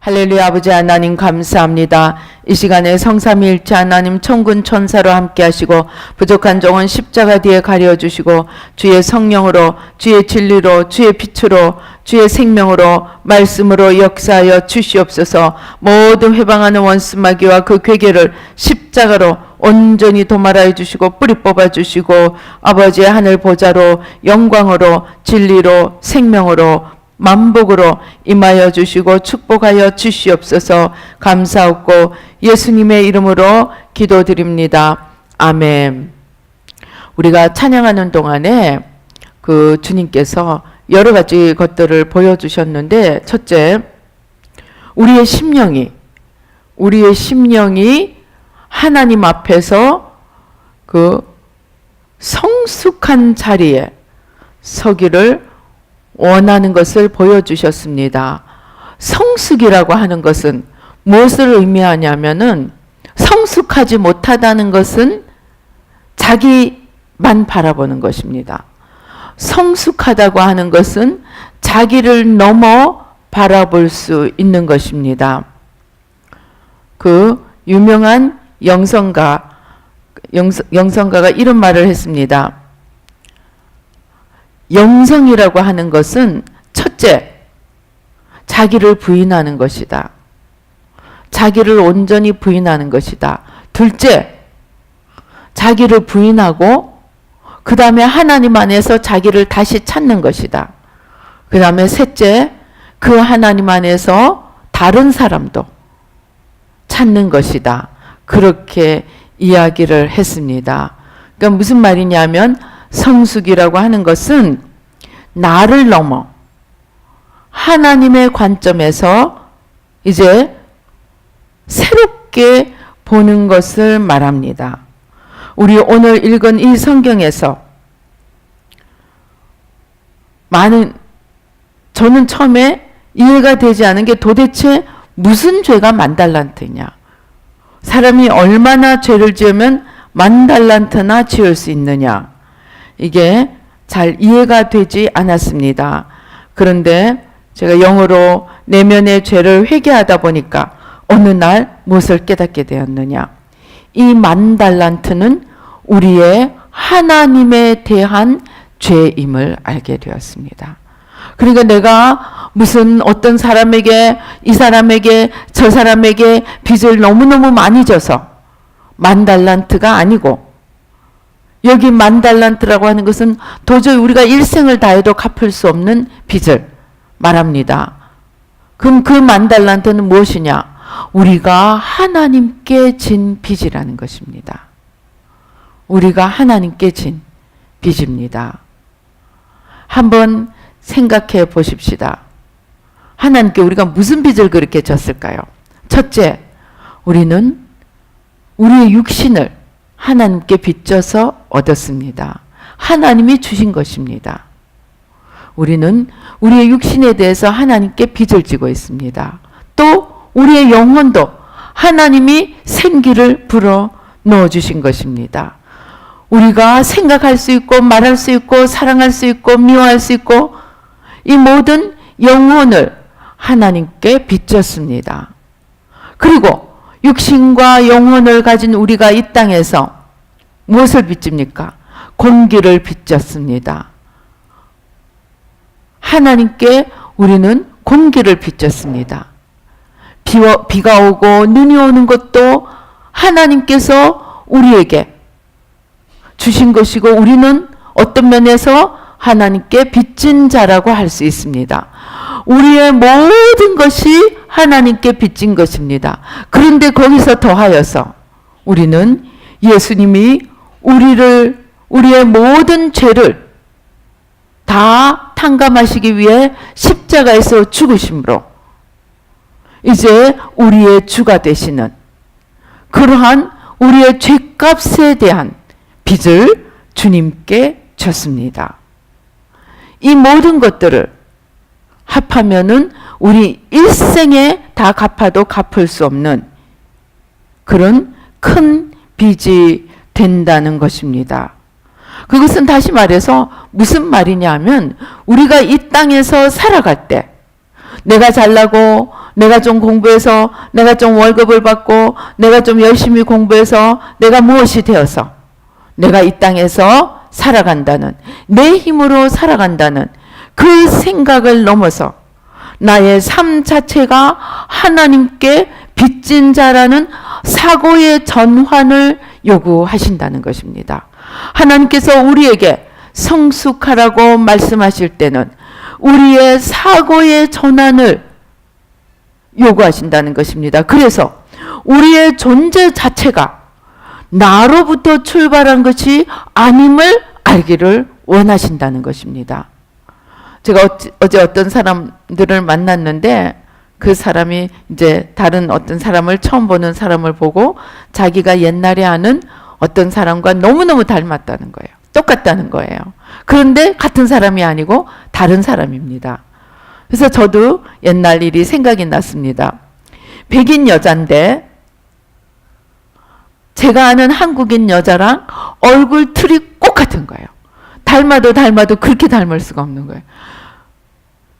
할렐루야. 아버지 하나님 감사합니다. 이 시간에 성삼위일체 하나님 천군 천사로 함께 하시고 부족한 종은 십자가 뒤에 가려주시고 주의 성령으로 주의 진리로 주의 빛으로 주의 생명으로 말씀으로 역사하여 주시옵소서. 모든 회방하는 원수마귀와 그 괴계를 십자가로 온전히 도말하여 주시고 뿌리 뽑아 주시고 아버지의 하늘 보좌로 영광으로 진리로 생명으로 만복으로 임하여 주시고 축복하여 주시옵소서. 감사하고 예수님의 이름으로 기도드립니다. 아멘. 우리가 찬양하는 동안에 그 주님께서 여러 가지 것들을 보여주셨는데, 첫째, 우리의 심령이 하나님 앞에서 그 성숙한 자리에 서기를 원하는 것을 보여주셨습니다. 성숙이라고 하는 것은 무엇을 의미하냐면은, 성숙하지 못하다는 것은 자기만 바라보는 것입니다. 성숙하다고 하는 것은 자기를 넘어 바라볼 수 있는 것입니다. 그 유명한 영성가가 이런 말을 했습니다. 영성이라고 하는 것은 첫째, 자기를 부인하는 것이다. 자기를 온전히 부인하는 것이다. 둘째, 자기를 부인하고 그 다음에 하나님 안에서 자기를 다시 찾는 것이다. 그 다음에 셋째, 그 하나님 안에서 다른 사람도 찾는 것이다. 그렇게 이야기를 했습니다. 그러니까 무슨 말이냐면, 성숙이라고 하는 것은 나를 넘어 하나님의 관점에서 이제 새롭게 보는 것을 말합니다. 우리 오늘 읽은 이 성경에서 저는 처음에 이해가 되지 않은 게, 도대체 무슨 죄가 10,000달란트냐? 사람이 얼마나 죄를 지으면 10,000달란트나 지을 수 있느냐? 이게 잘 이해가 되지 않았습니다. 그런데 제가 영어로 내면의 죄를 회개하다 보니까 어느 날 무엇을 깨닫게 되었느냐? 이 10,000달란트는 우리의 하나님에 대한 죄임을 알게 되었습니다. 그러니까 내가 무슨 어떤 사람에게, 이 사람에게, 저 사람에게 빚을 너무너무 많이 져서 10,000달란트가 아니고, 여기 10,000달란트라고 하는 것은 도저히 우리가 일생을 다해도 갚을 수 없는 빚을 말합니다. 그럼 그 10,000달란트는 무엇이냐? 우리가 하나님께 진 빚이라는 것입니다. 우리가 하나님께 진 빚입니다. 한번 생각해 보십시다. 하나님께 우리가 무슨 빚을 그렇게 졌을까요? 첫째, 우리는 우리의 육신을 하나님께 빚져서 얻었습니다. 하나님이 주신 것입니다. 우리는 우리의 육신에 대해서 하나님께 빚을 지고 있습니다. 또 우리의 영혼도 하나님이 생기를 불어 넣어주신 것입니다. 우리가 생각할 수 있고 말할 수 있고 사랑할 수 있고 미워할 수 있고 이 모든 영혼을 하나님께 빚졌습니다. 그리고 육신과 영혼을 가진 우리가 이 땅에서 무엇을 빚집니까? 공기를 빚졌습니다. 하나님께 우리는 공기를 빚졌습니다. 비가 오고 눈이 오는 것도 하나님께서 우리에게 주신 것이고, 우리는 어떤 면에서 하나님께 빚진 자라고 할 수 있습니다. 우리의 모든 것이 하나님께 빚진 것입니다. 그런데 거기서 더하여서 우리는 예수님이 우리의 모든 죄를 다 탕감하시기 위해 십자가에서 죽으심으로 이제 우리의 주가 되시는 그러한 우리의 죄값에 대한 빚을 주님께 졌습니다. 이 모든 것들을 합하면은 우리 일생에 다 갚아도 갚을 수 없는 그런 큰 빚이 된다는 것입니다. 그것은 다시 말해서 무슨 말이냐 하면, 우리가 이 땅에서 살아갈 때 내가 잘나고 내가 좀 공부해서 내가 좀 월급을 받고 내가 좀 열심히 공부해서 내가 무엇이 되어서 내가 이 땅에서 살아간다는, 내 힘으로 살아간다는 그 생각을 넘어서 나의 삶 자체가 하나님께 빚진 자라는 사고의 전환을 요구하신다는 것입니다. 하나님께서 우리에게 성숙하라고 말씀하실 때는 우리의 사고의 전환을 요구하신다는 것입니다. 그래서 우리의 존재 자체가 나로부터 출발한 것이 아님을 알기를 원하신다는 것입니다. 제가 어제 어떤 사람들을 만났는데 그 사람이 이제 다른 어떤 사람을 처음 보는 사람을 보고 자기가 옛날에 아는 어떤 사람과 너무너무 닮았다는 거예요. 똑같다는 거예요. 그런데 같은 사람이 아니고 다른 사람입니다. 그래서 저도 옛날 일이 생각이 났습니다. 백인 여자인데 제가 아는 한국인 여자랑 얼굴 틀이 똑같은 거예요. 닮아도 그렇게 닮을 수가 없는 거예요.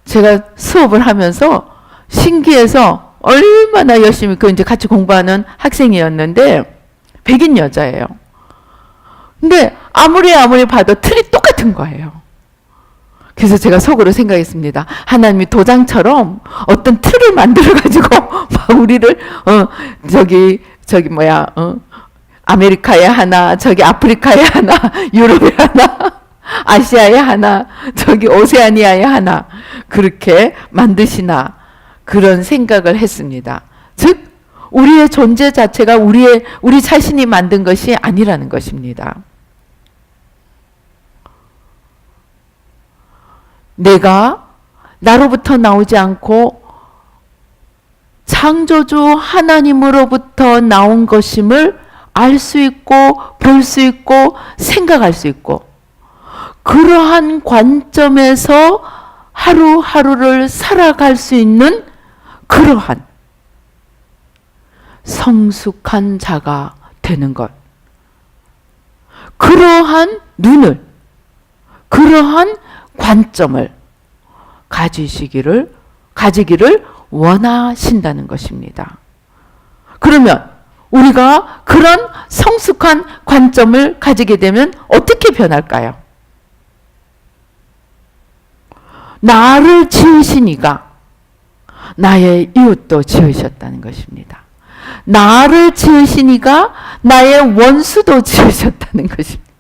제가 수업을 하면서 신기해서 얼마나 열심히 이제 같이 공부하는 학생이었는데 백인 여자예요. 근데 아무리 봐도 틀이 똑같은 거예요. 그래서 제가 속으로 생각했습니다. 하나님이 도장처럼 어떤 틀을 만들어가지고 막 우리를 아메리카에 하나, 저기 아프리카에 하나, 유럽에 하나, 아시아에 하나, 저기 오세아니아에 하나 그렇게 만드시나 그런 생각을 했습니다. 즉 우리의 존재 자체가 우리 자신이 만든 것이 아니라는 것입니다. 내가 나로부터 나오지 않고 창조주 하나님으로부터 나온 것임을 알 수 있고 볼 수 있고 생각할 수 있고 그러한 관점에서 하루하루를 살아갈 수 있는 그러한 성숙한 자가 되는 것. 그러한 눈을, 그러한 관점을 가지기를 원하신다는 것입니다. 그러면 우리가 그런 성숙한 관점을 가지게 되면 어떻게 변할까요? 나를 지으신 이가 나의 이웃도 지으셨다는 것입니다. 나를 지으신 이가 나의 원수도 지으셨다는 것입니다.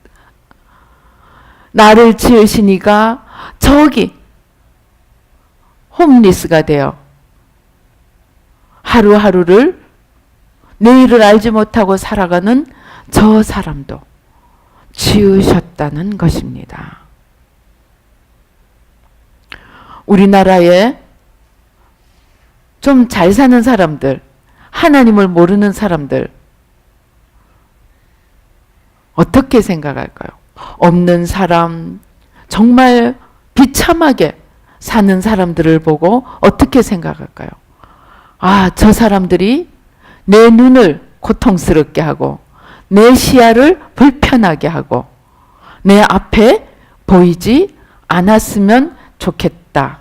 나를 지으신 이가 저기 홈리스가 되어 하루하루를 내일을 알지 못하고 살아가는 저 사람도 지으셨다는 것입니다. 우리나라에 좀 잘 사는 사람들, 하나님을 모르는 사람들 어떻게 생각할까요? 없는 사람, 정말 비참하게 사는 사람들을 보고 어떻게 생각할까요? 아, 저 사람들이 내 눈을 고통스럽게 하고 내 시야를 불편하게 하고 내 앞에 보이지 않았으면 좋겠다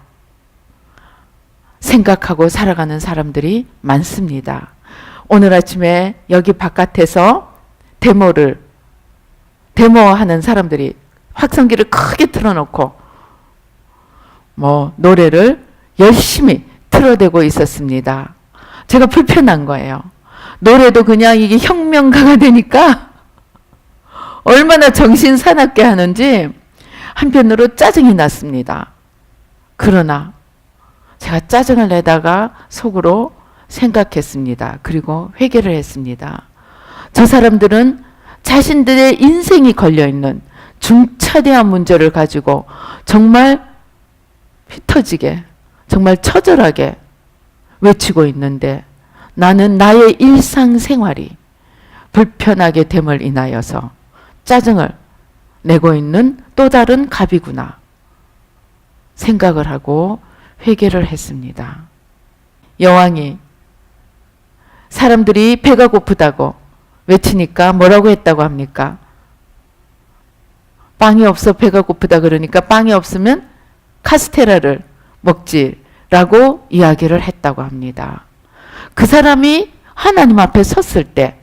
생각하고 살아가는 사람들이 많습니다. 오늘 아침에 여기 바깥에서 데모하는 사람들이 확성기를 크게 틀어놓고 노래를 열심히 틀어대고 있었습니다. 제가 불편한 거예요. 노래도 그냥 이게 혁명가가 되니까 얼마나 정신 사납게 하는지 한편으로 짜증이 났습니다. 그러나 제가 짜증을 내다가 속으로 생각했습니다. 그리고 회개를 했습니다. 저 사람들은 자신들의 인생이 걸려있는 중차대한 문제를 가지고 정말 피 터지게, 정말 처절하게 외치고 있는데 나는 나의 일상생활이 불편하게 됨을 인하여서 짜증을 내고 있는 또 다른 갑이구나 생각을 하고 회개를 했습니다. 여왕이 사람들이 배가 고프다고 외치니까 뭐라고 했다고 합니까? 빵이 없어 배가 고프다 그러니까 빵이 없으면 카스테라를 먹지를 라고 이야기를 했다고 합니다. 그 사람이 하나님 앞에 섰을 때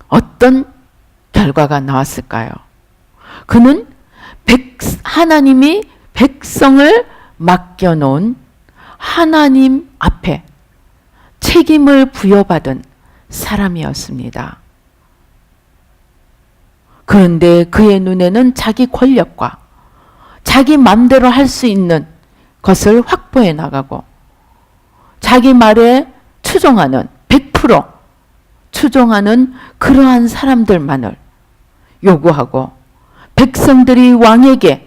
어떤 결과가 나왔을까요? 그는 하나님이 백성을 맡겨놓은 하나님 앞에 책임을 부여받은 사람이었습니다. 그런데 그의 눈에는 자기 권력과 자기 마음대로 할 수 있는 것을 확보해 나가고 자기 말에 추종하는 100% 추종하는 그러한 사람들만을 요구하고 백성들이 왕에게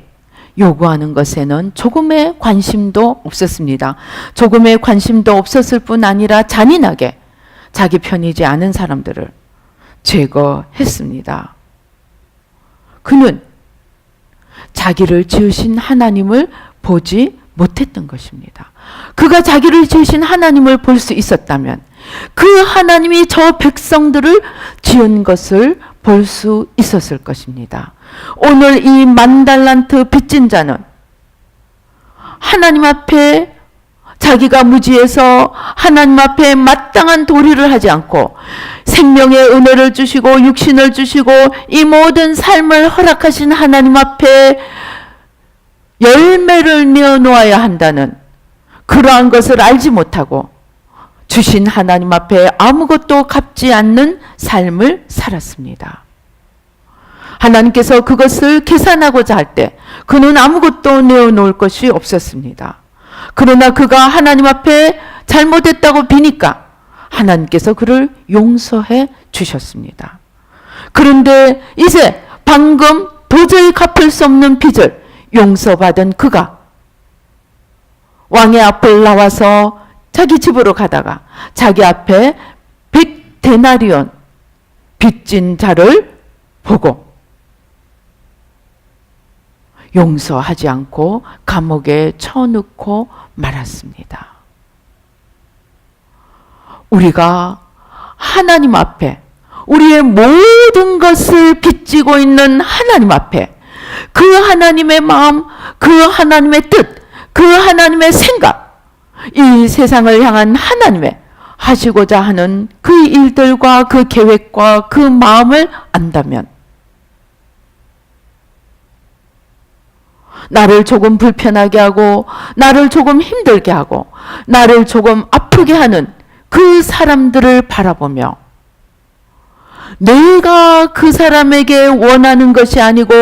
요구하는 것에는 조금의 관심도 없었습니다. 조금의 관심도 없었을 뿐 아니라 잔인하게 자기 편이지 않은 사람들을 제거했습니다. 그는 자기를 지으신 하나님을 보지 못했던 것입니다. 그가 자기를 지으신 하나님을 볼 수 있었다면 그 하나님이 저 백성들을 지은 것을 볼 수 있었을 것입니다. 오늘 이 10,000달란트 빚진 자는 하나님 앞에 자기가 무지해서 하나님 앞에 마땅한 도리를 하지 않고 생명의 은혜를 주시고 육신을 주시고 이 모든 삶을 허락하신 하나님 앞에 열매를 내어놓아야 한다는 그러한 것을 알지 못하고 주신 하나님 앞에 아무것도 갚지 않는 삶을 살았습니다. 하나님께서 그것을 계산하고자 할 때 그는 아무것도 내어놓을 것이 없었습니다. 그러나 그가 하나님 앞에 잘못했다고 비니까 하나님께서 그를 용서해 주셨습니다. 그런데 이제 방금 도저히 갚을 수 없는 빚을 용서받은 그가 왕의 앞을 나와서 자기 집으로 가다가 자기 앞에 100데나리온 빚진 자를 보고 용서하지 않고 감옥에 쳐넣고 말았습니다. 우리가 하나님 앞에 우리의 모든 것을 빚지고 있는 하나님 앞에 그 하나님의 마음, 그 하나님의 뜻, 그 하나님의 생각, 이 세상을 향한 하나님의 하시고자 하는 그 일들과 그 계획과 그 마음을 안다면 나를 조금 불편하게 하고 나를 조금 힘들게 하고 나를 조금 아프게 하는 그 사람들을 바라보며 내가 그 사람에게 원하는 것이 아니고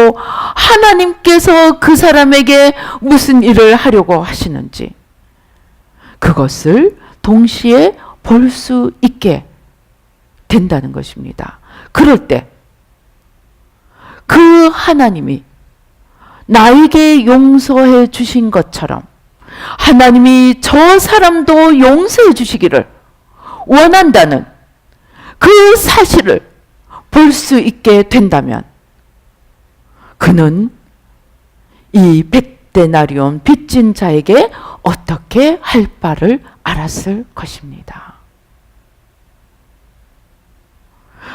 하나님께서 그 사람에게 무슨 일을 하려고 하시는지 그것을 동시에 볼 수 있게 된다는 것입니다. 그럴 때 그 하나님이 나에게 용서해 주신 것처럼 하나님이 저 사람도 용서해 주시기를 원한다는 그 사실을 볼 수 있게 된다면 그는 이 100데나리온 빚진 자에게 어떻게 할 바를 알았을 것입니다.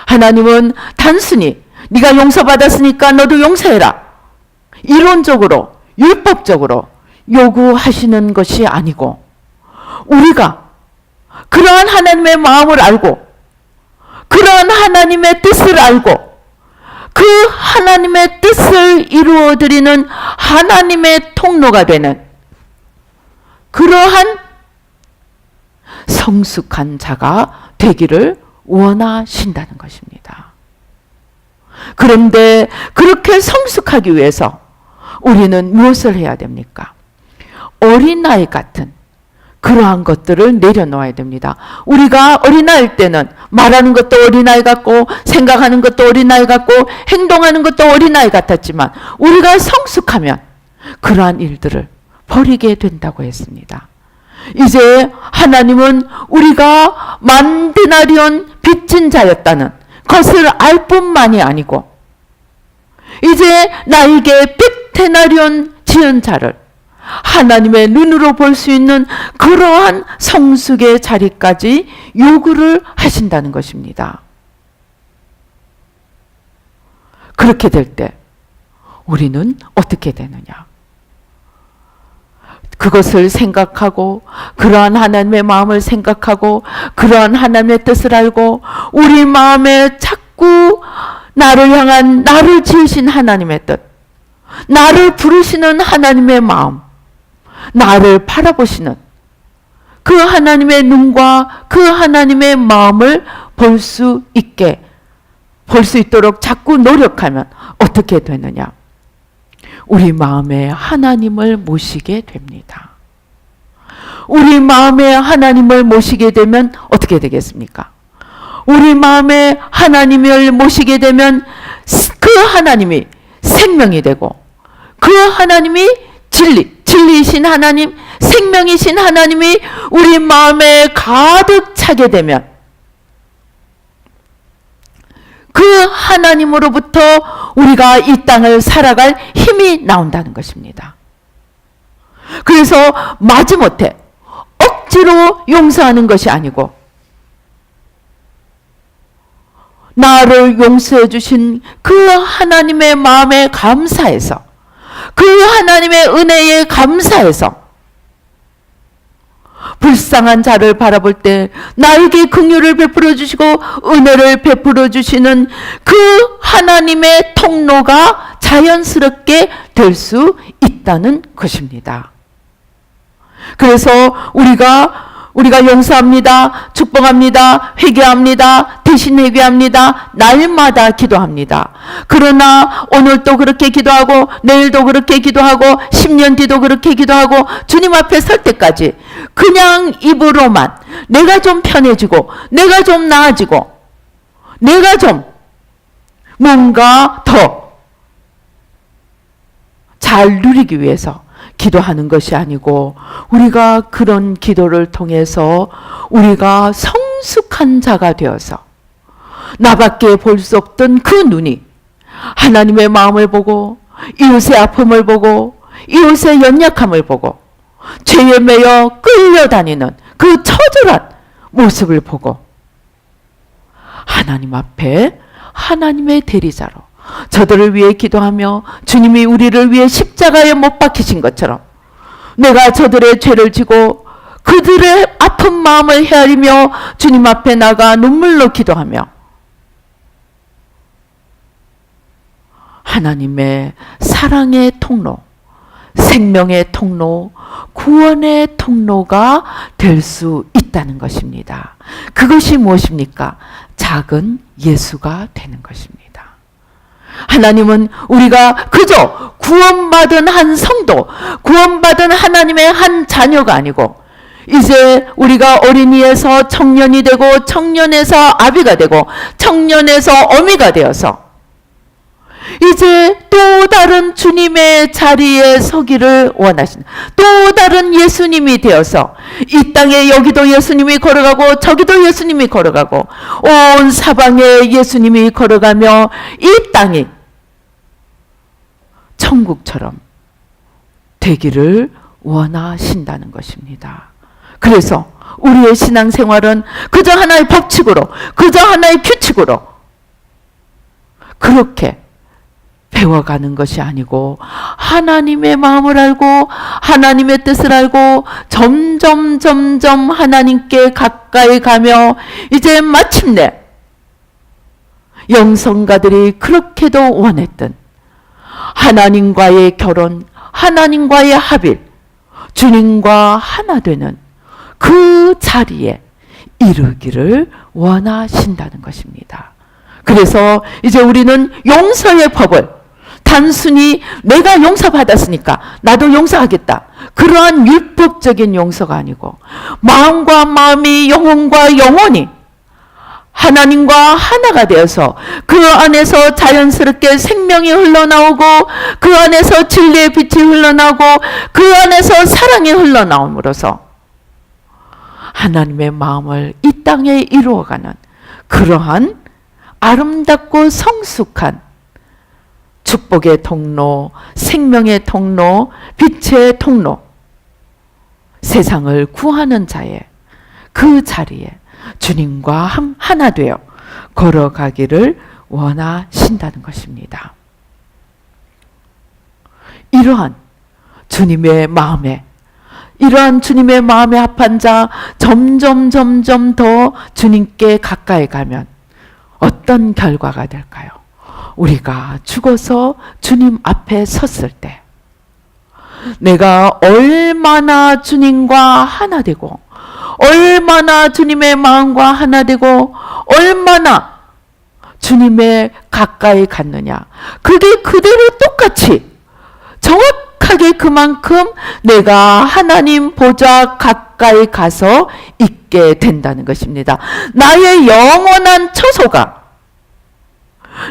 하나님은 단순히 네가 용서받았으니까 너도 용서해라 이론적으로 율법적으로 요구하시는 것이 아니고 우리가 그러한 하나님의 마음을 알고 그러한 하나님의 뜻을 알고 그 하나님의 뜻을 이루어드리는 하나님의 통로가 되는 그러한 성숙한 자가 되기를 원하신다는 것입니다. 그런데 그렇게 성숙하기 위해서 우리는 무엇을 해야 됩니까? 어린아이 같은 그러한 것들을 내려놓아야 됩니다. 우리가 어린아이일 때는 말하는 것도 어린아이 같고 생각하는 것도 어린아이 같고 행동하는 것도 어린아이 같았지만 우리가 성숙하면 그러한 일들을 버리게 된다고 했습니다. 이제 하나님은 우리가 10,000데나리온 빚진 자였다는 것을 알 뿐만이 아니고 이제 나에게 100데나리온 지은 자를 하나님의 눈으로 볼 수 있는 그러한 성숙의 자리까지 요구를 하신다는 것입니다. 그렇게 될 때 우리는 어떻게 되느냐? 그것을 생각하고 그러한 하나님의 마음을 생각하고 그러한 하나님의 뜻을 알고 우리 마음에 자꾸 나를 향한 나를 지으신 하나님의 뜻, 나를 부르시는 하나님의 마음, 나를 바라보시는 그 하나님의 눈과 그 하나님의 마음을 볼 수 있도록 자꾸 노력하면 어떻게 되느냐? 우리 마음에 하나님을 모시게 됩니다. 우리 마음에 하나님을 모시게 되면 어떻게 되겠습니까? 우리 마음에 하나님을 모시게 되면 그 하나님이 생명이 되고 그 하나님이 진리이신 하나님, 생명이신 하나님이 우리 마음에 가득 차게 되면 그 하나님으로부터 우리가 이 땅을 살아갈 힘이 나온다는 것입니다. 그래서 마지못해 억지로 용서하는 것이 아니고 나를 용서해 주신 그 하나님의 마음에 감사해서 그 하나님의 은혜에 감사해서 불쌍한 자를 바라볼 때 나에게 긍휼을 베풀어 주시고 은혜를 베풀어 주시는 그 하나님의 통로가 자연스럽게 될 수 있다는 것입니다. 그래서 우리가 용서합니다. 축복합니다. 회개합니다. 대신 회개합니다. 날마다 기도합니다. 그러나 오늘도 그렇게 기도하고 내일도 그렇게 기도하고 10년 뒤도 그렇게 기도하고 주님 앞에 설 때까지 그냥 입으로만 내가 좀 편해지고 내가 좀 나아지고 내가 좀 뭔가 더 잘 누리기 위해서 기도하는 것이 아니고 우리가 그런 기도를 통해서 우리가 성숙한 자가 되어서 나밖에 볼 수 없던 그 눈이 하나님의 마음을 보고 이웃의 아픔을 보고 이웃의 연약함을 보고 죄에 매여 끌려다니는 그 처절한 모습을 보고 하나님 앞에 하나님의 대리자로 저들을 위해 기도하며 주님이 우리를 위해 십자가에 못 박히신 것처럼 내가 저들의 죄를 지고 그들의 아픈 마음을 헤아리며 주님 앞에 나가 눈물로 기도하며 하나님의 사랑의 통로, 생명의 통로, 구원의 통로가 될 수 있다는 것입니다. 그것이 무엇입니까? 작은 예수가 되는 것입니다. 하나님은 우리가 그저 구원받은 한 성도, 구원받은 하나님의 한 자녀가 아니고 이제 우리가 어린이에서 청년이 되고 청년에서 아비가 되고 청년에서 어미가 되어서 이제 또 다른 주님의 자리에 서기를 원하시는 또 다른 예수님이 되어서 이 땅에 여기도 예수님이 걸어가고 저기도 예수님이 걸어가고 온 사방에 예수님이 걸어가며 이 땅이 천국처럼 되기를 원하신다는 것입니다. 그래서 우리의 신앙생활은 그저 하나의 법칙으로 그저 하나의 규칙으로 그렇게 배워가는 것이 아니고 하나님의 마음을 알고 하나님의 뜻을 알고 점점 하나님께 가까이 가며 이제 마침내 영성가들이 그렇게도 원했던 하나님과의 결혼, 하나님과의 합일, 주님과 하나 되는 그 자리에 이르기를 원하신다는 것입니다. 그래서 이제 우리는 용서의 법을 단순히 내가 용서받았으니까 나도 용서하겠다. 그러한 율법적인 용서가 아니고 마음과 마음이 영혼과 영혼이 하나님과 하나가 되어서 그 안에서 자연스럽게 생명이 흘러나오고 그 안에서 진리의 빛이 흘러나오고 그 안에서 사랑이 흘러나옴으로써 하나님의 마음을 이 땅에 이루어가는 그러한 아름답고 성숙한 축복의 통로, 생명의 통로, 빛의 통로, 세상을 구하는 자의 그 자리에 주님과 하나 되어 걸어가기를 원하신다는 것입니다. 이러한 주님의 마음에 이러한 주님의 마음에 합한 자 점점 더 주님께 가까이 가면 어떤 결과가 될까요? 우리가 죽어서 주님 앞에 섰을 때 내가 얼마나 주님과 하나 되고 얼마나 주님의 마음과 하나 되고 얼마나 주님의 가까이 갔느냐, 그게 그대로 똑같이 정확하게 그만큼 내가 하나님 보좌 가까이 가서 있게 된다는 것입니다. 나의 영원한 처소가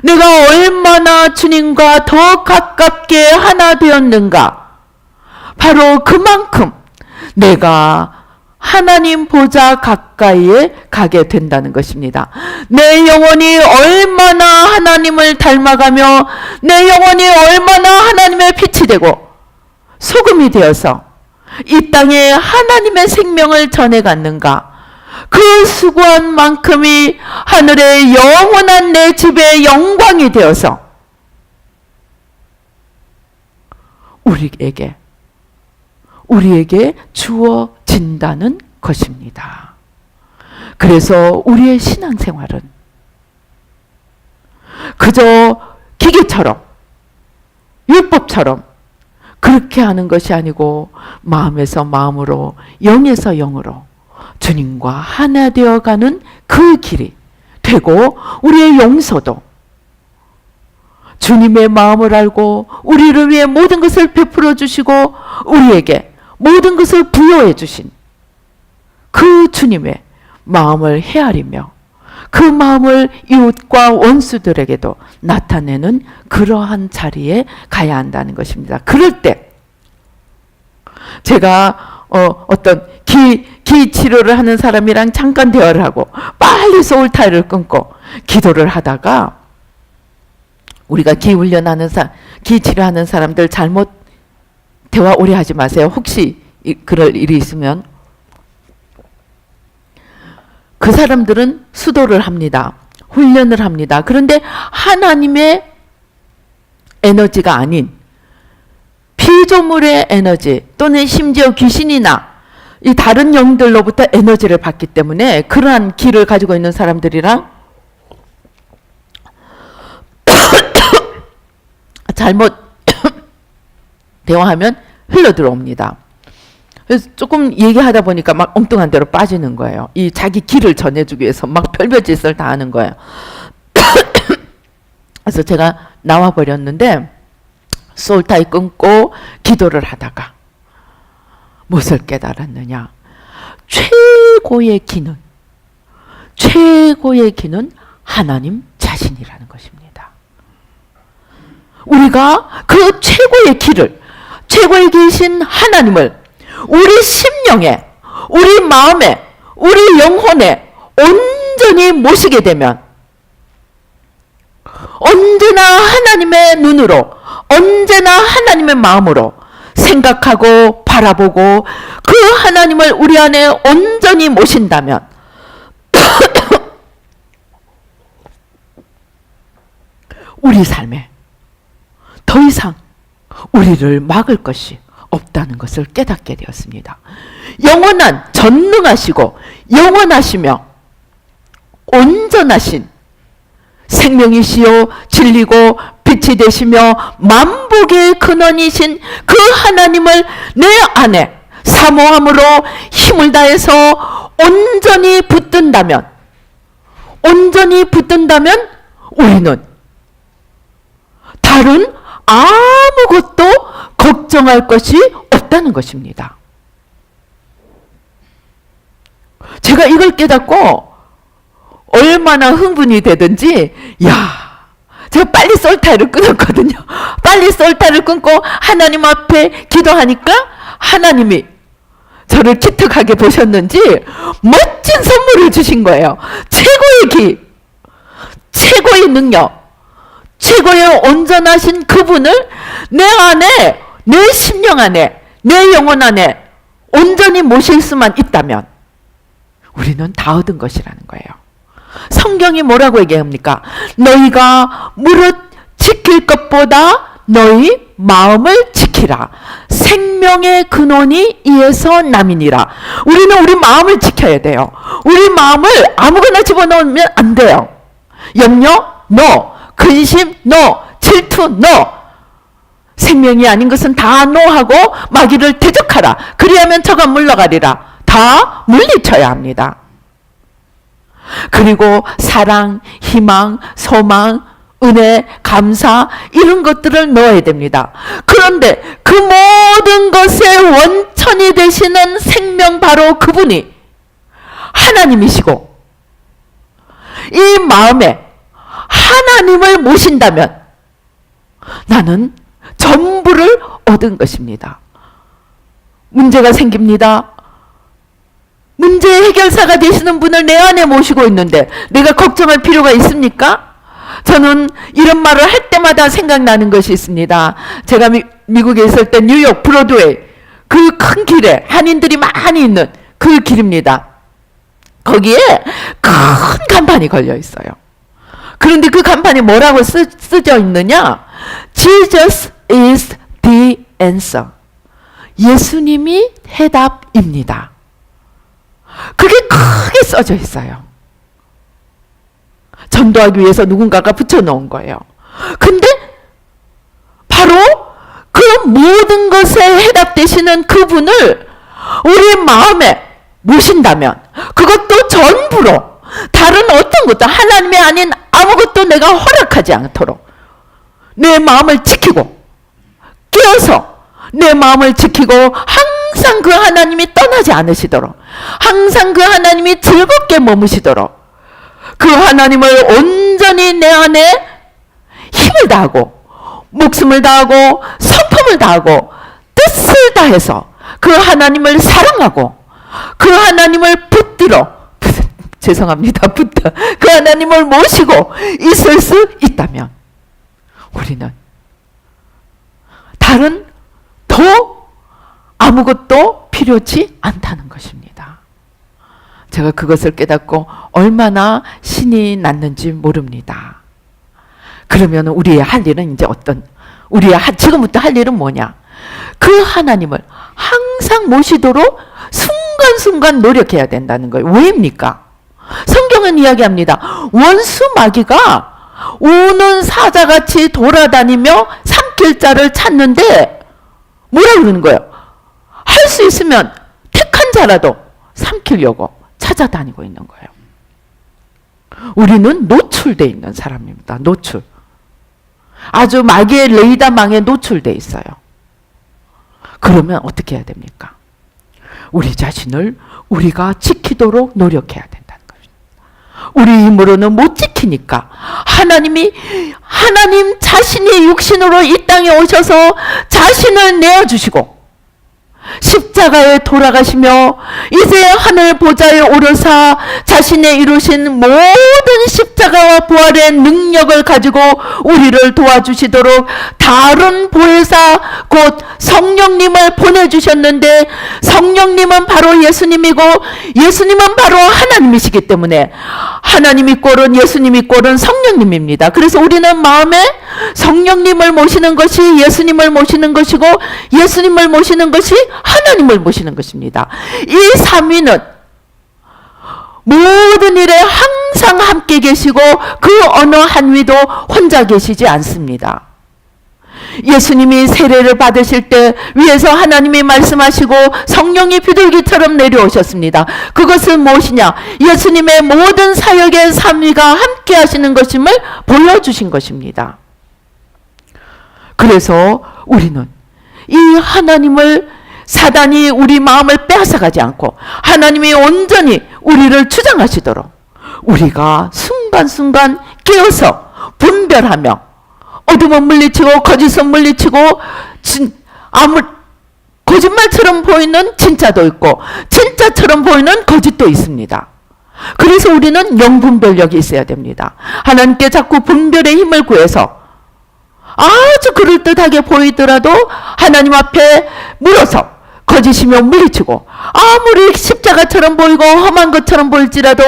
내가 얼마나 주님과 더 가깝게 하나 되었는가, 바로 그만큼 내가 하나님 보좌 가까이에 가게 된다는 것입니다. 내 영혼이 얼마나 하나님을 닮아가며 내 영혼이 얼마나 하나님의 빛이 되고 소금이 되어서 이 땅에 하나님의 생명을 전해갔는가, 그 수고한 만큼이 하늘의 영원한 내 집의 영광이 되어서 우리에게 주어진다는 것입니다. 그래서 우리의 신앙생활은 그저 기계처럼 율법처럼 그렇게 하는 것이 아니고 마음에서 마음으로, 영에서 영으로 주님과 하나 되어가는 그 길이 되고, 우리의 용서도 주님의 마음을 알고 우리를 위해 모든 것을 베풀어 주시고 우리에게 모든 것을 부여해 주신 그 주님의 마음을 헤아리며 그 마음을 이웃과 원수들에게도 나타내는 그러한 자리에 가야 한다는 것입니다. 그럴 때 제가 어떤 기 치료를 하는 사람이랑 잠깐 대화를 하고 빨리 소울타이를 끊고 기도를 하다가, 우리가 기 훈련하는 기 치료하는 사람들 잘못 대화 오래 하지 마세요. 혹시 그럴 일이 있으면. 그 사람들은 수도를 합니다. 훈련을 합니다. 그런데 하나님의 에너지가 아닌 피조물의 에너지, 또는 심지어 귀신이나 이 다른 영들로부터 에너지를 받기 때문에 그러한 기를 가지고 있는 사람들이랑 잘못 대화하면 흘러 들어옵니다. 그래서 조금 얘기하다 보니까 막 엉뚱한 데로 빠지는 거예요. 이 자기 기를 전해주기 위해서 막 별별 짓을 다 하는 거예요. 그래서 제가 나와버렸는데, 소울타이 끊고 기도를 하다가 무엇을 깨달았느냐. 최고의 기는 하나님 자신이라는 것입니다. 우리가 그 최고의 기를, 최고의 기이신 하나님을 우리 심령에, 우리 마음에, 우리 영혼에 온전히 모시게 되면 언제나 하나님의 눈으로, 언제나 하나님의 마음으로 생각하고 바라보고 그 하나님을 우리 안에 온전히 모신다면 우리 삶에 더 이상 우리를 막을 것이 없다는 것을 깨닫게 되었습니다. 영원한, 전능하시고 영원하시며 온전하신 생명이시요 진리고 빛이 되시며 만복의 근원이신 그 하나님을 내 안에 사모함으로 힘을 다해서 온전히 붙든다면 우리는 다른 아무것도 걱정할 것이 없다는 것입니다. 제가 이걸 깨닫고 얼마나 흥분이 되든지, 제가 빨리 썰타이를 끊었거든요. 빨리 썰타이를 끊고 하나님 앞에 기도하니까 하나님이 저를 기특하게 보셨는지 멋진 선물을 주신 거예요. 최고의 기, 최고의 능력, 최고의 온전하신 그분을 내 안에, 내 심령 안에, 내 영혼 안에 온전히 모실 수만 있다면 우리는 다 얻은 것이라는 거예요. 성경이 뭐라고 얘기합니까? 너희가 무릇 지킬 것보다 너희 마음을 지키라. 생명의 근원이 이에서 남이니라. 우리는 우리 마음을 지켜야 돼요. 우리 마음을 아무거나 집어넣으면 안 돼요. 염려? No. 근심? No. 질투? No. 생명이 아닌 것은 다 노하고 마귀를 대적하라. 그리하면 저가 물러가리라. 다 물리쳐야 합니다. 그리고 사랑, 희망, 소망, 은혜, 감사 이런 것들을 넣어야 됩니다. 그런데 그 모든 것의 원천이 되시는 생명 바로 그분이 하나님이시고 이 마음에 하나님을 모신다면 나는 전부를 얻은 것입니다. 문제가 생깁니다. 문제 해결사가 되시는 분을 내 안에 모시고 있는데 내가 걱정할 필요가 있습니까? 저는 이런 말을 할 때마다 생각나는 것이 있습니다. 제가 미국에 있을 때 뉴욕 브로드웨이 그 큰 길에 한인들이 많이 있는 그 길입니다. 거기에 큰 간판이 걸려 있어요. 그런데 그 간판이 뭐라고 쓰져 있느냐? Jesus is the answer. 예수님이 해답입니다. 그게 크게 써져 있어요. 전도하기 위해서 누군가가 붙여놓은 거예요. 근데 바로 그 모든 것에 해답되시는 그분을 우리 마음에 모신다면 그것도 전부로 다른 어떤 것도 하나님이 아닌 아무것도 내가 허락하지 않도록 내 마음을 지키고 깨어서 내 마음을 지키고 항상 그 하나님이 떠나지 않으시도록 항상 그 하나님이 즐겁게 머무시도록 그 하나님을 온전히 내 안에 힘을 다하고 목숨을 다하고 성품을 다하고 뜻을 다해서 그 하나님을 사랑하고 그 하나님을 죄송합니다. 그 하나님을 모시고 있을 수 있다면 우리는 다른 더 아무것도 필요치 않다는 것입니다. 제가 그것을 깨닫고 얼마나 신이 났는지 모릅니다. 그러면 우리의 할 일은 이제 지금부터 할 일은 뭐냐? 그 하나님을 항상 모시도록 순간순간 노력해야 된다는 거예요. 왜입니까? 성경은 이야기합니다. 원수 마귀가 우는 사자같이 돌아다니며 삼킬 자를 찾는데 뭐라 그러는 거예요? 할 수 있으면 택한 자라도 삼키려고 찾아다니고 있는 거예요. 우리는 노출되어 있는 사람입니다. 노출. 아주 마귀의 레이더망에 노출되어 있어요. 그러면 어떻게 해야 됩니까? 우리 자신을 우리가 지키도록 노력해야 된다는 것입니다. 우리 힘으로는 못 지키니까 하나님 자신이 육신으로 이 땅에 오셔서 자신을 내어주시고 십자가에 돌아가시며 이제 하늘 보좌에 오르사 자신의 이루신 모든 십자가와 부활의 능력을 가지고 우리를 도와주시도록 다른 보혜사 곧 성령님을 보내주셨는데 성령님은 바로 예수님이고 예수님은 바로 하나님이시기 때문에 하나님이 꼴은 예수님이 꼴은 성령님입니다. 그래서 우리는 마음에 성령님을 모시는 것이 예수님을 모시는 것이고 예수님을 모시는 것이 하나님을 모시는 것입니다. 이 삼위는 모든 일에 항상 함께 계시고 그 어느 한 위도 혼자 계시지 않습니다. 예수님이 세례를 받으실 때 위에서 하나님이 말씀하시고 성령이 비둘기처럼 내려오셨습니다. 그것은 무엇이냐? 예수님의 모든 사역의 삼위가 함께 하시는 것임을 보여주신 것입니다. 그래서 우리는 이 하나님을 사단이 우리 마음을 빼앗아가지 않고 하나님이 온전히 우리를 주장하시도록 우리가 순간순간 깨어서 분별하며 어둠은 물리치고 거짓은 물리치고 거짓말처럼 보이는 진짜도 있고 진짜처럼 보이는 거짓도 있습니다. 그래서 우리는 영분별력이 있어야 됩니다. 하나님께 자꾸 분별의 힘을 구해서 아주 그럴듯하게 보이더라도 하나님 앞에 물어서 거짓이며 물리치고 아무리 십자가처럼 보이고 험한 것처럼 보일지라도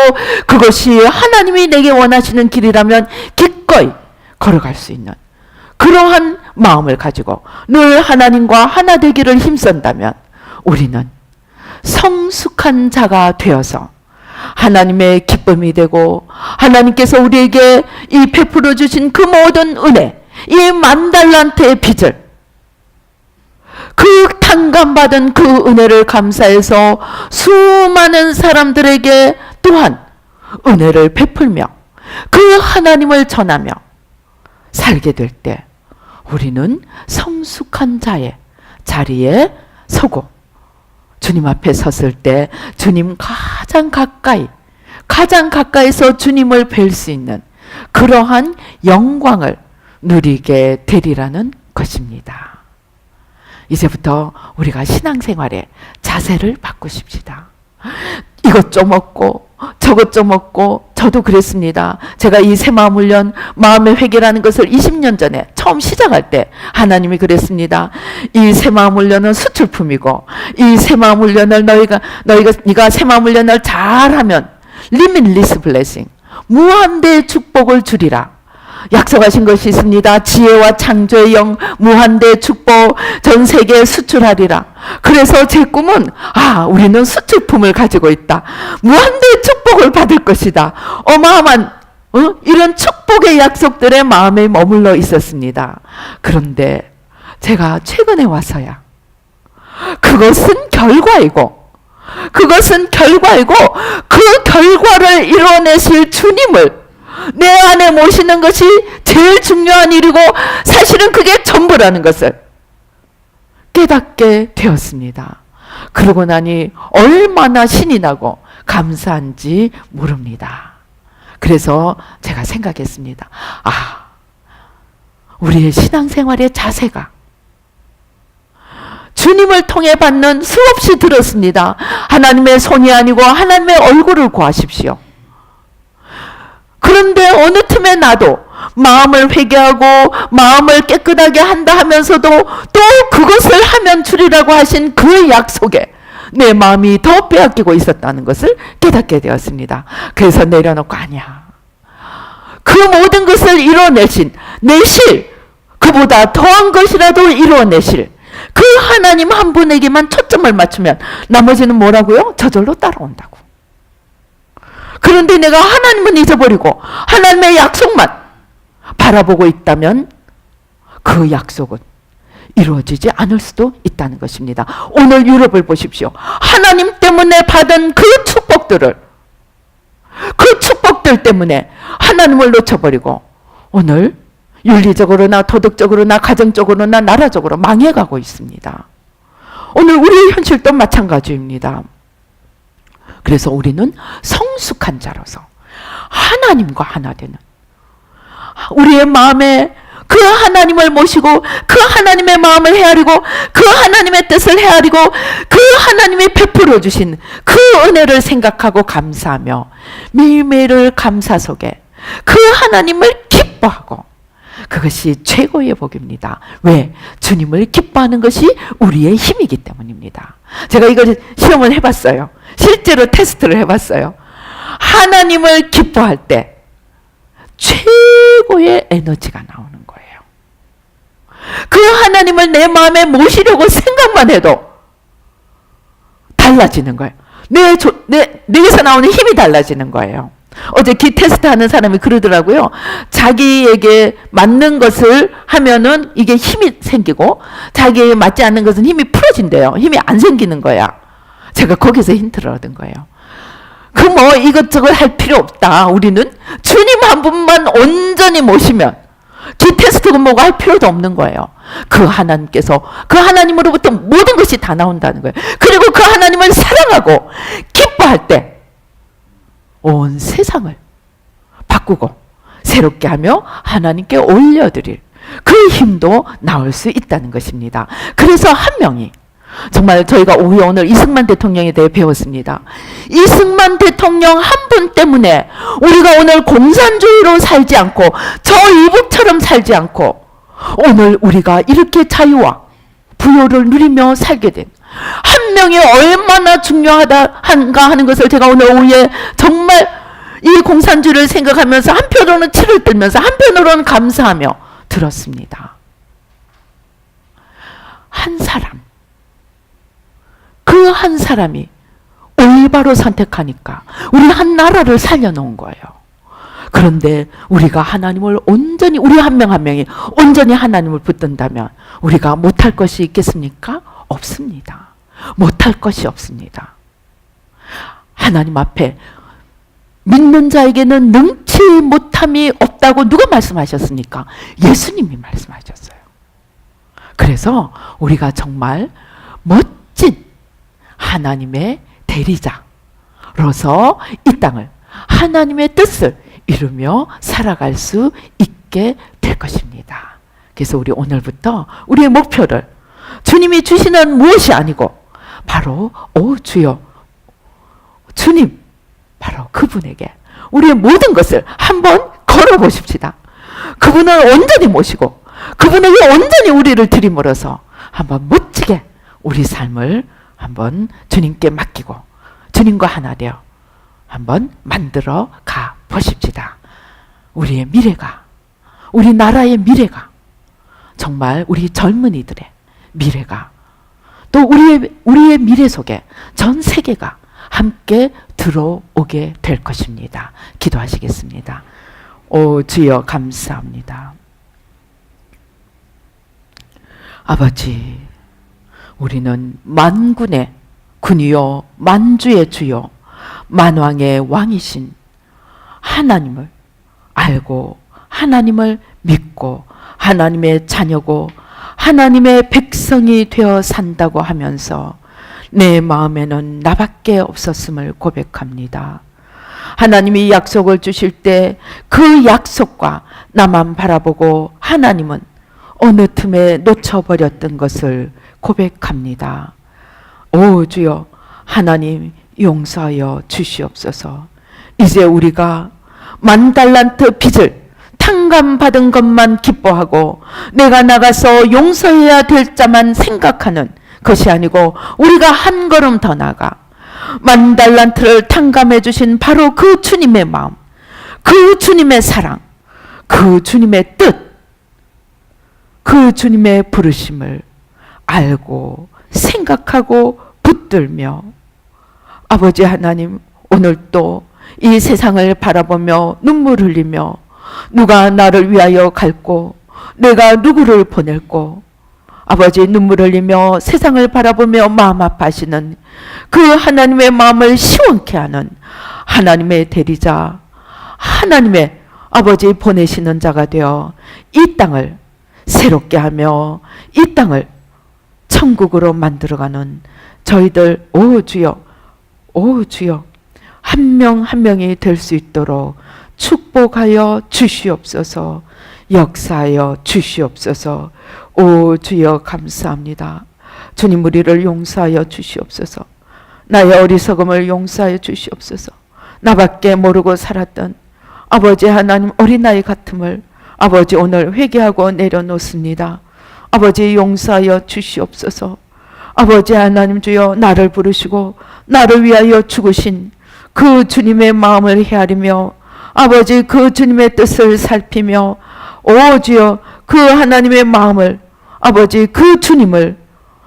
그것이 하나님이 내게 원하시는 길이라면 기꺼이 걸어갈 수 있는 그러한 마음을 가지고 늘 하나님과 하나 되기를 힘쓴다면 우리는 성숙한 자가 되어서 하나님의 기쁨이 되고 하나님께서 우리에게 이 베풀어 주신 그 모든 은혜, 이 10,000달란트의 빚을, 그 탕감받은 그 은혜를 감사해서 수많은 사람들에게 또한 은혜를 베풀며 그 하나님을 전하며 살게 될 때 우리는 성숙한 자의 자리에 서고 주님 앞에 섰을 때 주님 가장 가까이서 주님을 뵐 수 있는 그러한 영광을 누리게 되리라는 것입니다. 이제부터 우리가 신앙생활의 자세를 바꾸십시다. 이것 좀 얻고 저것 좀 얻고, 저도 그랬습니다. 제가 이 새마음 훈련, 마음의 회개라는 것을 20년 전에 처음 시작할 때 하나님이 그랬습니다. 이 새마음 훈련은 수출품이고 이 새마음 훈련을 네가 새마음 훈련을 잘하면 limitless blessing, 무한대의 축복을 주리라 약속하신 것이 있습니다. 지혜와 창조의 영, 무한대의 축복, 전 세계에 수출하리라. 그래서 제 꿈은 우리는 수출품을 가지고 있다. 무한대의 축복을 받을 것이다. 어마어마한 이런 축복의 약속들의 마음에 머물러 있었습니다. 그런데 제가 최근에 와서야 그것은 결과이고 그 결과를 이뤄내실 주님을 내 안에 모시는 것이 제일 중요한 일이고 사실은 그게 전부라는 것을 깨닫게 되었습니다. 그러고 나니 얼마나 신이 나고 감사한지 모릅니다. 그래서 제가 생각했습니다. 우리의 신앙생활의 자세가 주님을 통해 받는, 수없이 들었습니다. 하나님의 손이 아니고 하나님의 얼굴을 구하십시오. 그런데 어느 틈에 나도 마음을 회개하고 마음을 깨끗하게 한다 하면서도 또 그것을 하면 주리라고 하신 그 약속에 내 마음이 더 빼앗기고 있었다는 것을 깨닫게 되었습니다. 그래서 내려놓고 그 모든 것을 이뤄내신, 내실, 그보다 더한 것이라도 이뤄내실 그 하나님 한 분에게만 초점을 맞추면 나머지는 뭐라고요? 저절로 따라온다고. 그런데 내가 하나님은 잊어버리고 하나님의 약속만 바라보고 있다면 그 약속은 이루어지지 않을 수도 있다는 것입니다. 오늘 유럽을 보십시오. 하나님 때문에 받은 그 축복들 때문에 하나님을 놓쳐버리고 오늘 윤리적으로나 도덕적으로나 가정적으로나 나라적으로 망해가고 있습니다. 오늘 우리의 현실도 마찬가지입니다. 그래서 우리는 성숙한 자로서 하나님과 하나 되는, 우리의 마음에 그 하나님을 모시고 그 하나님의 마음을 헤아리고 그 하나님의 뜻을 헤아리고 그 하나님이 베풀어 주신 그 은혜를 생각하고 감사하며 매일매일을 감사 속에 그 하나님을 기뻐하고, 그것이 최고의 복입니다. 왜? 주님을 기뻐하는 것이 우리의 힘이기 때문입니다. 제가 이걸 시험을 해봤어요. 실제로 테스트를 해봤어요. 하나님을 기뻐할 때 최고의 에너지가 나오는 거예요. 그 하나님을 내 마음에 모시려고 생각만 해도 달라지는 거예요. 내게서 나오는 힘이 달라지는 거예요. 어제 기 테스트 하는 사람이 그러더라고요. 자기에게 맞는 것을 하면은 이게 힘이 생기고 자기에게 맞지 않는 것은 힘이 풀어진대요. 힘이 안 생기는 거야. 제가 거기서 힌트를 얻은 거예요. 이것저것 할 필요 없다. 우리는 주님 한 분만 온전히 모시면 기 테스트가 뭐고 할 필요도 없는 거예요. 그 하나님께서, 그 하나님으로부터 모든 것이 다 나온다는 거예요. 그리고 그 하나님을 사랑하고 기뻐할 때 온 세상을 바꾸고 새롭게 하며 하나님께 올려드릴 그 힘도 나올 수 있다는 것입니다. 그래서 한 명이, 정말 저희가 오후에 오늘 이승만 대통령에 대해 배웠습니다. 이승만 대통령 한 분 때문에 우리가 오늘 공산주의로 살지 않고 저 이북처럼 살지 않고 오늘 우리가 이렇게 자유와 부요를 누리며 살게 된 한 명이 얼마나 중요하다 한가 하는 것을 제가 오늘 오후에 정말 이 공산주의를 생각하면서 한편으로는 치를 떨면서 한편으로는 감사하며 들었습니다. 한 사람, 그 한 사람이 올바로 선택하니까 우리 한 나라를 살려놓은 거예요. 그런데 우리가 하나님을 온전히, 우리 한 명 한 명이 온전히 하나님을 붙든다면 우리가 못할 것이 있겠습니까? 없습니다. 못할 것이 없습니다. 하나님 앞에 믿는 자에게는 능치 못함이 없다고 누가 말씀하셨습니까? 예수님이 말씀하셨어요. 그래서 우리가 정말 멋진 하나님의 대리자로서 이 땅을 하나님의 뜻을 이루며 살아갈 수 있게 될 것입니다. 그래서 우리 오늘부터 우리의 목표를 주님이 주시는 무엇이 아니고 바로 주여, 주님, 바로 그분에게 우리의 모든 것을 한번 걸어보십시다. 그분을 온전히 모시고 그분에게 온전히 우리를 들이밀어서 한번 멋지게 우리 삶을 한번 주님께 맡기고 주님과 하나 되어 한번 만들어 가 보십시다. 우리의 미래가, 우리 나라의 미래가, 정말 우리 젊은이들의 미래가, 또 우리의 미래 속에 전 세계가 함께 들어오게 될 것입니다. 기도하시겠습니다. 오 주여 감사합니다. 아버지, 우리는 만군의 군이요 만주의 주요 만왕의 왕이신 하나님을 알고 하나님을 믿고 하나님의 자녀고 하나님의 백성이 되어 산다고 하면서 내 마음에는 나밖에 없었음을 고백합니다. 하나님이 약속을 주실 때 그 약속과 나만 바라보고 하나님은 어느 틈에 놓쳐버렸던 것을 고백합니다. 오 주여, 하나님 용서하여 주시옵소서. 이제 우리가 10,000달란트 빚을 탕감받은 것만 기뻐하고 내가 나가서 용서해야 될 자만 생각하는 것이 아니고 우리가 한 걸음 더 나가 10,000달란트를 탕감해 주신 바로 그 주님의 마음, 그 주님의 사랑, 그 주님의 뜻, 그 주님의 부르심을 알고 생각하고 붙들며 아버지 하나님, 오늘 또 이 세상을 바라보며 눈물 흘리며 누가 나를 위하여 갈고 내가 누구를 보낼고 아버지 눈물 흘리며 세상을 바라보며 마음 아파하시는 그 하나님의 마음을 시원케 하는 하나님의 대리자, 하나님의 아버지 보내시는 자가 되어 이 땅을 새롭게 하며 이 땅을 천국으로 만들어가는 저희들 오 주여, 오 주여, 한 명 한 명이 될 수 있도록 축복하여 주시옵소서. 역사하여 주시옵소서. 오 주여 감사합니다. 주님, 우리를 용서하여 주시옵소서. 나의 어리석음을 용서하여 주시옵소서. 나밖에 모르고 살았던 아버지 하나님 어린아이 같음을 아버지 오늘 회개하고 내려놓습니다. 아버지 용서하여 주시옵소서. 아버지 하나님 주여, 나를 부르시고 나를 위하여 죽으신 그 주님의 마음을 헤아리며 아버지 그 주님의 뜻을 살피며 오 주여, 그 하나님의 마음을 아버지 그 주님을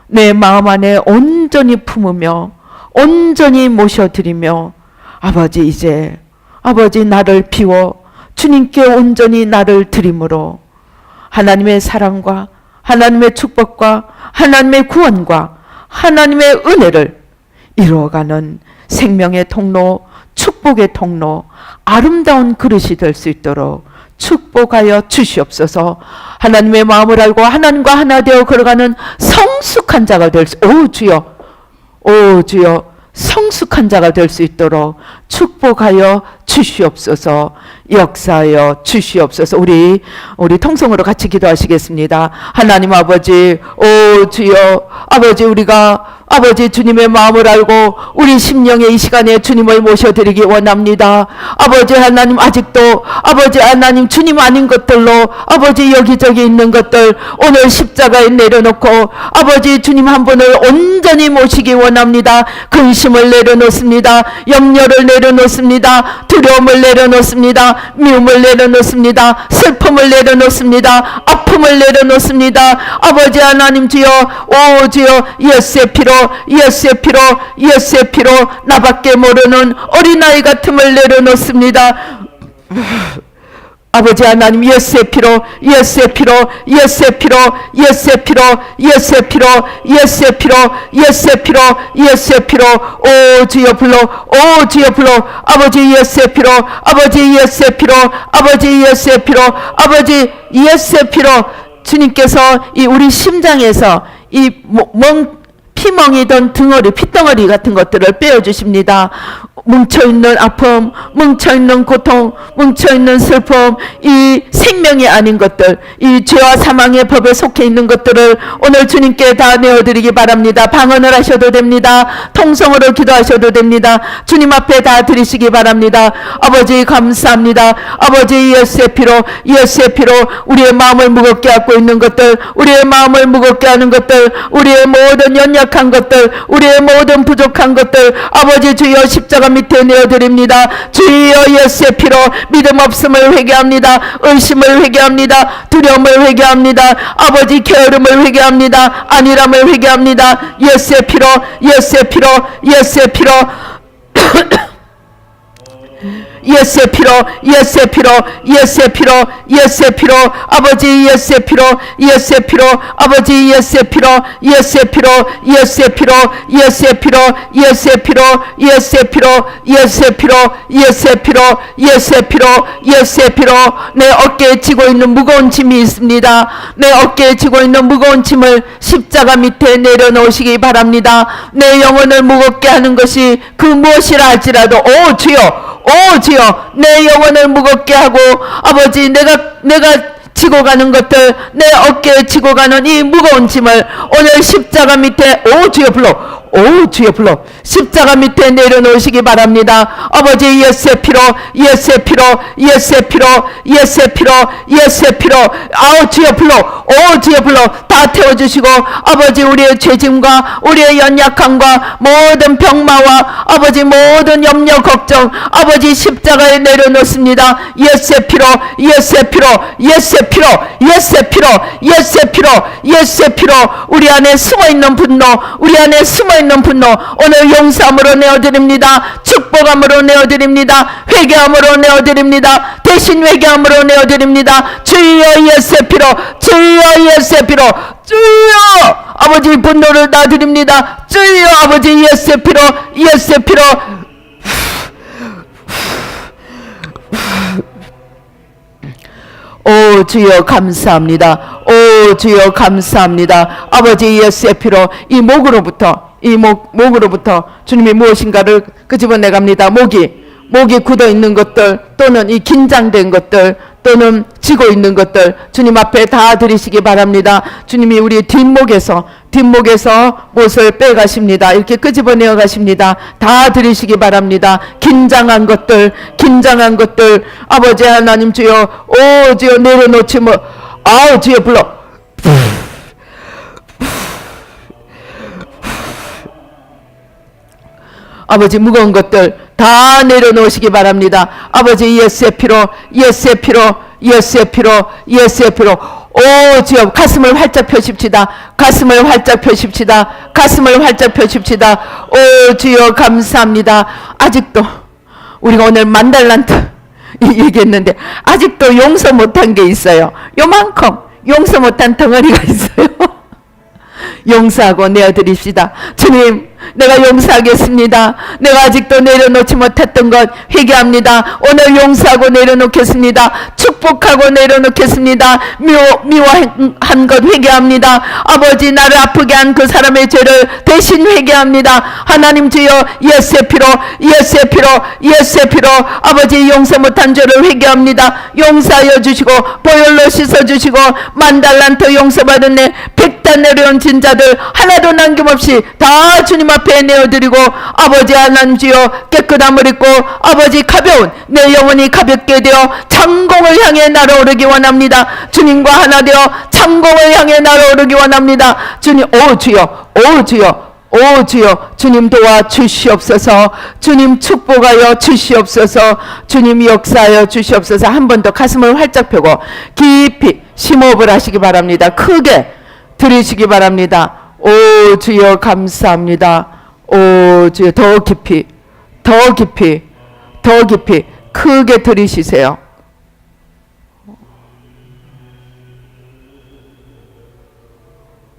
내 마음 안에 온전히 품으며 온전히 모셔드리며 아버지 이제 아버지 나를 비워 주님께 온전히 나를 드림으로 하나님의 사랑과 하나님의 축복과 하나님의 구원과 하나님의 은혜를 이루어가는 생명의 통로, 축복의 통로, 아름다운 그릇이 될 수 있도록 축복하여 주시옵소서. 하나님의 마음을 알고 하나님과 하나 되어 걸어가는 성숙한 자가 될 수, 오 주여, 오 주여, 성숙한 자가 될 수 있도록 축복하여 주시옵소서. 역사하여 주시옵소서. 우리 통성으로 같이 기도하시겠습니다. 하나님 아버지, 오 주여, 아버지 우리가 아버지 주님의 마음을 알고 우리 심령의 이 시간에 주님을 모셔드리기 원합니다. 아버지 하나님, 아직도 아버지 하나님 주님 아닌 것들로 아버지 여기저기 있는 것들 오늘 십자가에 내려놓고 아버지 주님 한 분을 온전히 모시기 원합니다. 근심을 내려놓습니다. 염려를 내려놓습니다. 두려움을 내려놓습니다. 미움을 내려놓습니다. 슬픔을 내려놓습니다. 아픔을 내려놓습니다. 아버지 하나님 주여, 오 주여, 예수의 피로, 예수의 피로, 예수의 피로 나밖에 모르는 어린아이 같음을 내려놓습니다. 아버지 하나님, 예수의 피로, 예수의 피로, 예수의 피로, 예수의 피로, 예수의 피로, 예수의 피로, 예수의 피로, 예수의 피로, 오 주여 불러, 오 주여 불러, 아버지 예수의 피로, 아버지 예수의 피로, 아버지 예수의 피로, 아버지 예수의 피로, 주님께서 이 우리 심장에서 이 피멍이던 덩어리, 핏덩어리 같은 것들을 빼어주십니다. 뭉쳐있는 아픔, 뭉쳐있는 고통, 뭉쳐있는 슬픔, 이 생명이 아닌 것들, 이 죄와 사망의 법에 속해 있는 것들을 오늘 주님께 다 내어드리기 바랍니다. 방언을 하셔도 됩니다. 통성으로 기도하셔도 됩니다. 주님 앞에 다 드리시기 바랍니다. 아버지 감사합니다. 아버지 예수의 피로, 예수의 피로 우리의 마음을 무겁게 하고 있는 것들, 우리의 마음을 무겁게 하는 것들, 우리의 모든 연약한 것들, 우리의 모든 부족한 것들 아버지 주여 십자가 밑에 내어드립니다. 주여 예수의 피로 믿음 없음을 회개합니다. 의심을 회개합니다. 두려움을 회개합니다. 아버지 게으름을 회개합니다. 안일함을 회개합니다. 예수의 피로, 예수의 피로, 예수의 피로 예수의 피로, 예수의 피로, 예수의 피로, 예수의 피로, 아버지 예수의 피로, 예수의 피로, 아버지 예수의 피로, 예수의 피로, 예수의 피로, 예수의 피로, 예수의 피로, 예수의 피로, 예수의 피로, 예수의 피로, 예수의 피로, 예수의 피로, 내 어깨에 지고 있는 무거운 짐이 있습니다. 내 어깨에 지고 있는 무거운 짐을 십자가 밑에 내려놓으시기 바랍니다. 내 영혼을 무겁게 하는 것이 그 무엇이라 할지라도 오 주여, 오 주여, 내 영혼을 무겁게 하고 아버지 내가 지고 가는 것들, 내 어깨에 지고 가는 이 무거운 짐을 오늘 십자가 밑에 오 주여 불러, 오 주여 불러 십자가 밑에 내려놓으시기 바랍니다. 아버지 예수의 피로, 예수의 피로, 예수의 피로, 예수의 피로, 예수의 피로, 아우 주여 불러, 오 주여 불러 다 태워주시고 아버지 우리의 죄짐과 우리의 연약함과 모든 병마와 아버지 모든 염려 걱정 아버지 십자가에 내려놓습니다. 예수의 피로, 예수의 피로, 예수의 피로, 예수의 피로, 예수의 피로, 예수의 피로 우리 안에 숨어있는 분노, 우리 안에 숨어있는 분노 오늘 용서함으로 내어드립니다. 축복함으로 내어드립니다. 회개함으로 내어드립니다. 대신 회개함으로 내어드립니다. 주여 예수의 피로, 주여 예수의 피로, 주여 아버지 분노를 놔드립니다. 주여 아버지 예수의 피로, 예수의 피로 오 주여 감사합니다. 오 주여 감사합니다. 아버지 예수의 피로 이 목으로부터 주님이 무엇인가를 끄집어내 갑니다. 목이 굳어 있는 것들 또는 이 긴장된 것들 또는 지고 있는 것들 주님 앞에 다 드리시기 바랍니다. 주님이 우리 뒷목에서 못을 빼가십니다. 이렇게 끄집어내어 가십니다. 다 드리시기 바랍니다. 긴장한 것들 아버지 하나님 주여, 오 주여 내려놓지 뭐 아우 주여 불러 아버지 무거운 것들 다 내려놓으시기 바랍니다. 아버지 예수의 피로, 예수의 피로, 예수의 피로, 예수의 피로 오 주여 가슴을 활짝 펴십시다. 가슴을 활짝 펴십시다. 가슴을 활짝 펴십시다. 오 주여 감사합니다. 아직도 우리가 오늘 만달란트 얘기했는데 아직도 용서 못한 게 있어요. 요만큼 용서 못한 덩어리가 있어요. 용서하고 내어드립시다. 주님 내가 용서하겠습니다. 내가 아직도 내려놓지 못했던 것 회개합니다. 오늘 용서하고 내려놓겠습니다. 축복하고 내려놓겠습니다. 미워한 것 회개합니다. 아버지 나를 아프게 한 그 사람의 죄를 대신 회개합니다. 하나님 주여 예수의 피로, 예수의 피로, 예수의 피로 아버지 용서 못한 죄를 회개합니다. 용서하여 주시고 보혈로 씻어주시고 만달란트 용서받은 내 100달 쫓아 내려온 진자들 하나도 남김없이 다 주님 앞에 내어드리고, 아버지 하나님 주여 깨끗함을 입고 아버지 가벼운 내 영혼이 가볍게 되어 창공을 향해 날아오르기 원합니다. 주님과 하나 되어 창공을 향해 날아오르기 원합니다. 주님, 오 주여, 오 주여, 오 주여, 주님 도와주시옵소서. 주님 축복하여 주시옵소서. 주님 역사하여 주시옵소서. 한 번 더 가슴을 활짝 펴고 깊이 심호흡을 하시기 바랍니다. 크게 들으시기 바랍니다. 오 주여 감사합니다. 오 주여, 더 깊이, 더 깊이, 더 깊이 크게 들이쉬세요.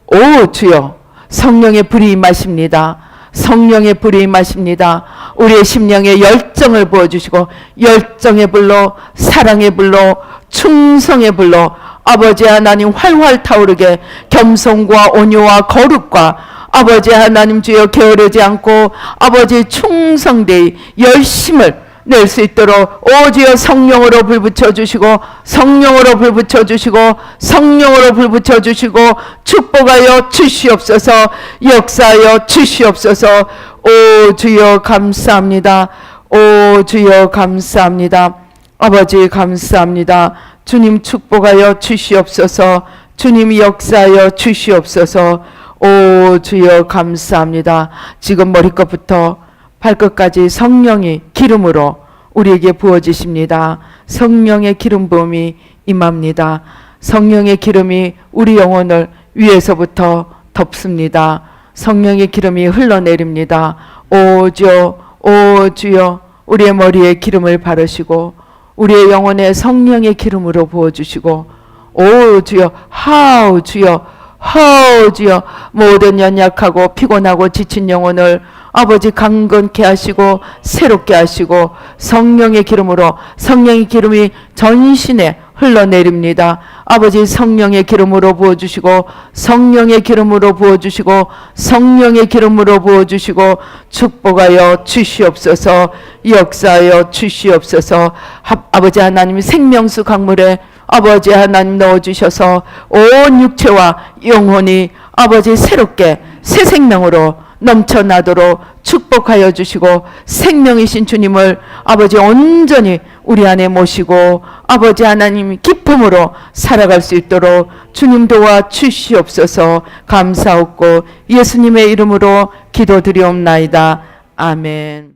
오 주여, 성령의 불이 임하십니다. 성령의 불이 임하십니다. 우리의 심령에 열정을 부어주시고, 열정의 불로, 사랑의 불로, 충성의 불로 아버지 하나님 활활 타오르게 겸손과 온유와 거룩과 아버지 하나님 주여 게으르지 않고 아버지 충성되이 열심을 낼 수 있도록 오 주여 성령으로 불 붙여주시고, 성령으로 불 붙여주시고, 성령으로 불 붙여주시고 축복하여 주시옵소서. 역사하여 주시옵소서. 오 주여 감사합니다. 오 주여 감사합니다. 아버지 감사합니다. 주님 축복하여 주시옵소서. 주님 역사하여 주시옵소서. 오 주여 감사합니다. 지금 머리끝부터 발끝까지 성령이 기름으로 우리에게 부어지십니다. 성령의 기름 부음이 임합니다. 성령의 기름이 우리 영혼을 위에서부터 덮습니다. 성령의 기름이 흘러내립니다. 오 주여, 오 주여, 우리의 머리에 기름을 바르시고 우리의 영혼에 성령의 기름으로 부어주시고, 오 주여, 하우 주여, 하우 주여, 모든 연약하고 피곤하고 지친 영혼을 아버지 강건케 하시고 새롭게 하시고 성령의 기름으로, 성령의 기름이 전신에 흘러내립니다. 아버지 성령의 기름으로 부어주시고, 성령의 기름으로 부어주시고, 성령의 기름으로 부어주시고 축복하여 주시옵소서. 역사하여 주시옵소서. 아버지 하나님 생명수 강물에 아버지 하나님 넣어주셔서 온 육체와 영혼이 아버지 새롭게 새 생명으로 넘쳐나도록 축복하여 주시고, 생명이신 주님을 아버지 온전히 우리 안에 모시고 아버지 하나님 기쁨으로 살아갈 수 있도록 주님 도와 주시옵소서. 감사하고 예수님의 이름으로 기도드리옵나이다. 아멘.